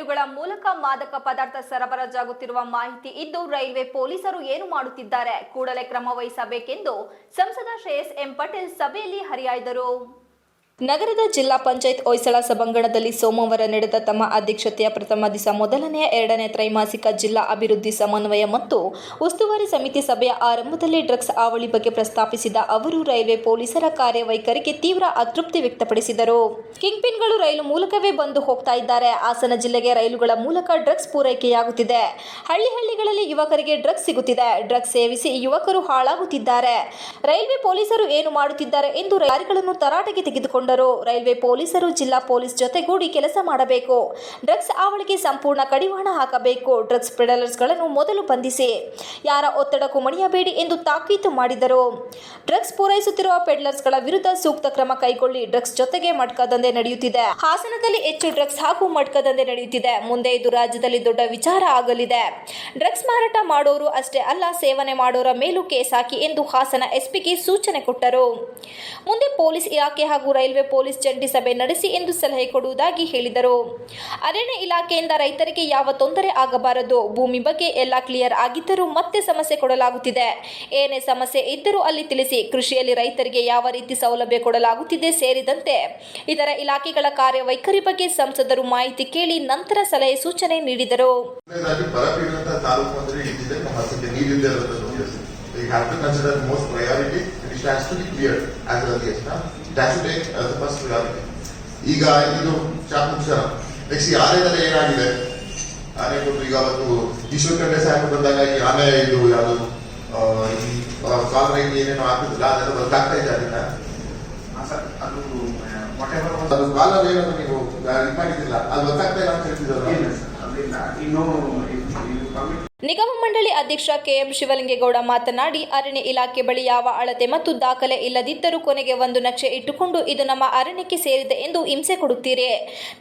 ರೈಲುಗಳ ಮೂಲಕ ಮಾದಕ ಪದಾರ್ಥ ಸರಬರಾಜಾಗುತ್ತಿರುವ ಮಾಹಿತಿ ಇದ್ದು ರೈಲ್ವೆ ಪೊಲೀಸರು ಏನು ಮಾಡುತ್ತಿದ್ದಾರೆ, ಕೂಡಲೇ ಕ್ರಮ ವಹಿಸಬೇಕೆಂದು ಸಂಸದ ಶ್ರೇಯಸ್ ಎಂ ಪಟೇಲ್ ಸಭೆಯಲ್ಲಿ ಹರಿಹಾಯ್ದರು. ನಗರದ ಜಿಲ್ಲಾ ಪಂಚಾಯತ್ ಹೊಯ್ಸಳ ಸಭಾಂಗಣದಲ್ಲಿ ಸೋಮವಾರ ನಡೆದ ತಮ್ಮ ಅಧ್ಯಕ್ಷತೆಯ ಪ್ರಥಮ ದಿವಸ ಮೊದಲನೆಯ 2ನೇ ತ್ರೈಮಾಸಿಕ ಜಿಲ್ಲಾ ಅಭಿವೃದ್ಧಿ ಸಮನ್ವಯ ಮತ್ತು ಉಸ್ತುವಾರಿ ಸಮಿತಿ ಸಭೆಯ ಆರಂಭದಲ್ಲಿ ಡ್ರಗ್ಸ್ ಹಾವಳಿ ಬಗ್ಗೆ ಪ್ರಸ್ತಾಪಿಸಿದ ಅವರು ರೈಲ್ವೆ ಪೊಲೀಸರ ಕಾರ್ಯವೈಖರಿಗೆ ತೀವ್ರ ಅತೃಪ್ತಿ ವ್ಯಕ್ತಪಡಿಸಿದರು. ಕಿಂಗ್ಪಿನ್ಗಳು ರೈಲು ಮೂಲಕವೇ ಬಂದು ಹೋಗ್ತಾ ಇದ್ದಾರೆ. ಹಾಸನ ಜಿಲ್ಲೆಗೆ ರೈಲುಗಳ ಮೂಲಕ ಡ್ರಗ್ಸ್ ಪೂರೈಕೆಯಾಗುತ್ತಿದೆ. ಹಳ್ಳಿಗಳಲ್ಲಿ ಯುವಕರಿಗೆ ಡ್ರಗ್ಸ್ ಸಿಗುತ್ತಿದೆ. ಡ್ರಗ್ಸ್ ಸೇವಿಸಿ ಯುವಕರು ಹಾಳಾಗುತ್ತಿದ್ದಾರೆ. ರೈಲ್ವೆ ಪೊಲೀಸರು ಏನು ಮಾಡುತ್ತಿದ್ದಾರೆ ಎಂದು ಅಧಿಕಾರಿಗಳನ್ನು ತರಾಟೆಗೆ ತೆಗೆದುಕೊಂಡರು. ರೈಲ್ವೆ ಪೊಲೀಸರು ಜಿಲ್ಲಾ ಪೊಲೀಸ್ ಜೊತೆಗೂಡಿ ಕೆಲಸ ಮಾಡಬೇಕು. ಡ್ರಗ್ಸ್ ಹಾವಳಿಗೆ ಸಂಪೂರ್ಣ ಕಡಿವಾಣ ಹಾಕಬೇಕು. ಡ್ರಗ್ಸ್ ಪೆಡಲರ್ಸ್ಗಳನ್ನು ಮೊದಲು ಬಂಧಿಸಿ, ಯಾರ ಒತ್ತಡಕ್ಕೂ ಮಣಿಯಬೇಡಿ ಎಂದು ತಾಕೀತು ಮಾಡಿದರು. ಡ್ರಗ್ಸ್ ಪೂರೈಸುತ್ತಿರುವ ಪೆಡ್ಲರ್ಸ್ಗಳ ವಿರುದ್ಧ ಸೂಕ್ತ ಕ್ರಮ ಕೈಗೊಳ್ಳಿ. ಡ್ರಗ್ಸ್ ಜೊತೆಗೆ ಮಟ್ಕಾ ದಂಧೆ ನಡೆಯುತ್ತಿದೆ. ಹಾಸನದಲ್ಲಿ ಹೆಚ್ಚು ಡ್ರಗ್ಸ್ ಹಾಗೂ ಮಟ್ಕಾ ದಂಧೆ ನಡೆಯುತ್ತಿದೆ. ಮುಂದೆ ಇದು ರಾಜ್ಯದಲ್ಲಿ ದೊಡ್ಡ ವಿಚಾರ ಆಗಲಿದೆ. ಡ್ರಗ್ಸ್ ಮಾರಾಟ ಮಾಡೋರು ಅಷ್ಟೇ ಅಲ್ಲ, ಸೇವನೆ ಮಾಡೋರ ಮೇಲೂ ಕೇಸ್ ಹಾಕಿ ಎಂದು ಹಾಸನ ಎಸ್ಪಿಗೆ ಸೂಚನೆ ಕೊಟ್ಟರು. ಮುಂದೆ ಪೊಲೀಸ್ ಇಲಾಖೆ ಹಾಗೂ ರೈಲ್ವೆ ಪೊಲೀಸ್ ಜಂಟಿ ಸಭೆ ನಡೆಸಿ ಎಂದು ಸಲಹೆ ಕೊಡುವುದಾಗಿ ಹೇಳಿದರು. ಅರಣ್ಯ ಇಲಾಖೆಯಿಂದ ರೈತರಿಗೆ ಯಾವ ತೊಂದರೆ ಆಗಬಾರದು. ಭೂಮಿ ಬಗ್ಗೆ ಎಲ್ಲ ಕ್ಲಿಯರ್ ಆಗಿದ್ದರೂ ಮತ್ತೆ ಸಮಸ್ಯೆ ಕೊಡಲಾಗುತ್ತಿದೆ. ಏನೇ ಸಮಸ್ಯೆ ಇದ್ದರೂ ಅಲ್ಲಿ ತಿಳಿಸಿ. ಕೃಷಿಯಲ್ಲಿ ರೈತರಿಗೆ ಯಾವ ರೀತಿ ಸೌಲಭ್ಯ ಕೊಡಲಾಗುತ್ತಿದೆ ಸೇರಿದಂತೆ ಇತರ ಇಲಾಖೆಗಳ ಕಾರ್ಯವೈಖರಿ ಬಗ್ಗೆ ಸಂಸದರು ಮಾಹಿತಿ ಕೇಳಿ ನಂತರ ಸಲಹೆ ಸೂಚನೆ ನೀಡಿದರು. You have to consider the most priority and it has to be clear as early as now. It has to take as the first priority. ಈಗ ಇದು ಚಾಪುಕ್ಷರ ನೆಕ್ಸ್ಟ್ ಈ ಆನೆದಲ್ಲ ಏನಾಗಿದೆ, ಆನೆ ಕೊಟ್ಟು ಈಗ ಅವತ್ತು ಈಶ್ವರ ಖಂಡ್ರೆ ಸಾಹೇಬ್ ಬಂದಾಗ ಈ ಆನೆ ಇದು ಯಾವುದು ಈ ಕಾಲರೈನ್ ಏನೇನೋ ಹಾಕಿದಿಲ್ಲ ಅದೆಲ್ಲ ಬರ್ತಾಗ್ತಾ ಇದೆ. ಅದನ್ನ ಅದು ಕಾಲರ್ ಏನಾದ್ರು ನೀವು ಇದು ಮಾಡಿದ್ದಿಲ್ಲ, ಅದು ಗೊತ್ತಾಗ್ತಾ ಇಲ್ಲ ಅಂತ ಹೇಳ್ತಿದ್ರು. ನಿಗಮ ಮಂಡಳಿ ಅಧ್ಯಕ್ಷ ಕೆಎಂ ಶಿವಲಿಂಗೇಗೌಡ ಮಾತನಾಡಿ, ಅರಣ್ಯ ಇಲಾಖೆ ಬಳಿ ಯಾವ ಅಳತೆ ಮತ್ತು ದಾಖಲೆ ಇಲ್ಲದಿದ್ದರೂ ಕೊನೆಗೆ ಒಂದು ನಕ್ಷೆ ಇಟ್ಟುಕೊಂಡು ಇದು ನಮ್ಮ ಅರಣ್ಯಕ್ಕೆ ಸೇರಿದೆ ಎಂದು ಹಿಂಸೆ ಕೊಡುತ್ತೀರಿ.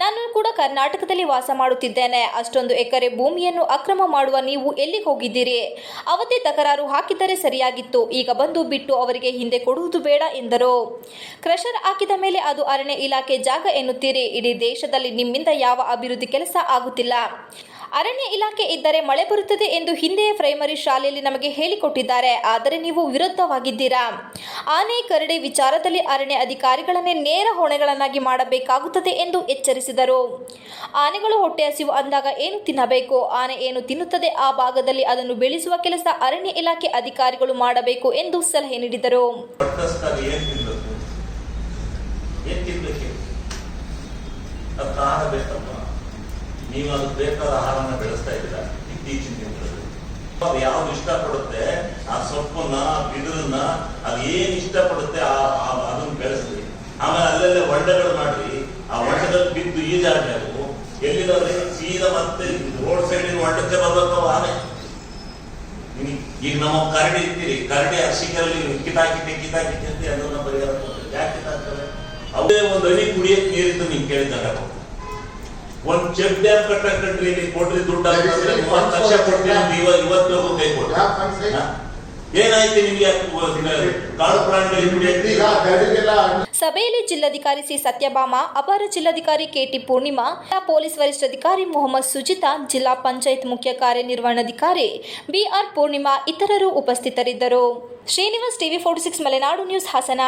ನಾನು ಕೂಡ ಕರ್ನಾಟಕದಲ್ಲಿ ವಾಸ ಮಾಡುತ್ತಿದ್ದೇನೆ. ಅಷ್ಟೊಂದು ಎಕರೆ ಭೂಮಿಯನ್ನು ಅಕ್ರಮ ಮಾಡುವ ನೀವು ಎಲ್ಲಿಗೆ ಹೋಗಿದ್ದೀರಿ? ಅವತ್ತೇ ತಕರಾರು ಹಾಕಿದ್ದರೆ ಸರಿಯಾಗಿತ್ತು. ಈಗ ಬಂದು ಬಿಟ್ಟು ಅವರಿಗೆ ಹಿಂದೆ ಕೊಡುವುದು ಬೇಡ ಎಂದರು. ಕ್ರಷರ್ ಹಾಕಿದ ಮೇಲೆ ಅದು ಅರಣ್ಯ ಇಲಾಖೆ ಜಾಗ ಎನ್ನುತ್ತೀರಿ. ಇಡೀ ದೇಶದಲ್ಲಿ ನಿಮ್ಮಿಂದ ಯಾವ ಅಭಿವೃದ್ಧಿ ಕೆಲಸ ಆಗುತ್ತಿಲ್ಲ. ಅರಣ್ಯ ಇಲಾಖೆ ಇದ್ದರೆ ಮಳೆ ಬರುತ್ತದೆ ಎಂದು ಹಿಂದೆಯೇ ಪ್ರೈಮರಿ ಶಾಲೆಯಲ್ಲಿ ನಮಗೆ ಹೇಳಿಕೊಟ್ಟಿದ್ದಾರೆ. ಆದರೆ ನೀವು ವಿರುದ್ಧವಾಗಿದ್ದೀರಾ. ಆನೆ ಕರಡಿ ವಿಚಾರದಲ್ಲಿ ಅರಣ್ಯ ಅಧಿಕಾರಿಗಳನ್ನೇ ನೇರ ಹೊಣೆಗಳನ್ನಾಗಿ ಮಾಡಬೇಕಾಗುತ್ತದೆ ಎಂದು ಎಚ್ಚರಿಸಿದರು. ಆನೆಗಳು ಹೊಟ್ಟೆ ಹಸಿವು ಅಂದಾಗ ಏನು ತಿನ್ನಬೇಕು, ಆನೆ ಏನು ತಿನ್ನುತ್ತದೆ ಆ ಭಾಗದಲ್ಲಿ ಅದನ್ನು ಬೆಳೆಸುವ ಕೆಲಸ ಅರಣ್ಯ ಇಲಾಖೆ ಅಧಿಕಾರಿಗಳು ಮಾಡಬೇಕು ಎಂದು ಸಲಹೆ ನೀಡಿದರು. ನೀವು ಅದಕ್ಕೆ ಬೇಕಾದ ಆಹಾರವನ್ನು ಬೆಳೆಸ್ತಾ ಇದ್ದೀರಾ ಇತ್ತೀಚಿನ ದಿನಗಳಲ್ಲಿ. ಅದು ಯಾವ್ದು ಇಷ್ಟಪಡುತ್ತೆ ಆ ಸೊಪ್ಪನ್ನ ಗಿಡದನ್ನ ಅದು ಏನ್ ಇಷ್ಟಪಡುತ್ತೆ ಅದನ್ನ ಬೆಳೆಸ್ರಿ. ಆಮೇಲೆ ಅಲ್ಲೆಲ್ಲ ಹೊಂಡಗಳು ಮಾಡ್ರಿ. ಆ ಹೊಂಡದಲ್ಲಿ ಬಿದ್ದು ಈಜಾಡ್ಬೇಕು. ಎಲ್ಲಿದ್ರೆ ಸೀದಾ ಮತ್ತೆ ರೋಡ್ ಸೈಡಿನ ಹೊಂಡಕ್ಕೆ ಬರ್ಬೇಕು ಆನೆ. ಈಗ ನಮ್ಮ ಕರಡಿ ಇರ್ತೀರಿ, ಕರಡಿ ಹಸಿಕಲ್ಲಿ ಕಿತಾಕಿತೆ ಅಂತ ಅದನ್ನ ಪರಿಹಾರ ಕೊಡ್ತೀವಿ. ಯಾಕೆ ಕಿತಾಕ್ತಾರೆ? ಅವೇ ಒಂದು ಹನಿ ಕುಡಿಯಕ್ಕೆ ನೀರಿದ್ದು ನಿಮ್ಗೆ ಕೇಳಿದಾಗ ಒಂದ್ ಚೆಕ್ ಡ್ಯಾಮ್ ಕಟ್ಟಕ್ರಿ ಕೊಡ್ರಿ ದುಡ್ಡು 30 ಲಕ್ಷ ಕೊಡ್ತೀನಿ ಇವತ್ತು ಕೈ ಕೊಡ್ರಿ. ಏನಾಯ್ತು ನಿಮ್ಗೆ? ಕಾಡು ಪ್ರಾಣಿಗಳು. ಸಭೆಯಲ್ಲಿ ಜಿಲ್ಲಾಧಿಕಾರಿ ಸಿ ಸತ್ಯಭಾಮ, ಅಪರ ಜಿಲ್ಲಾಧಿಕಾರಿ ಕೆಟಿ ಪೂರ್ಣಿಮಾ, ಪೊಲೀಸ್ ವರಿಷ್ಠಾಧಿಕಾರಿ ಮೊಹಮ್ಮದ್ ಸುಜಿತಾ, ಜಿಲ್ಲಾ ಪಂಚಾಯತ್ ಮುಖ್ಯ ಕಾರ್ಯನಿರ್ವಹಣಾಧಿಕಾರಿ ಬಿಆರ್ ಪೂರ್ಣಿಮಾ ಇತರರು ಉಪಸ್ಥಿತರಿದ್ದರು. Srinivas, TV 46 Malenadu news, Hassan.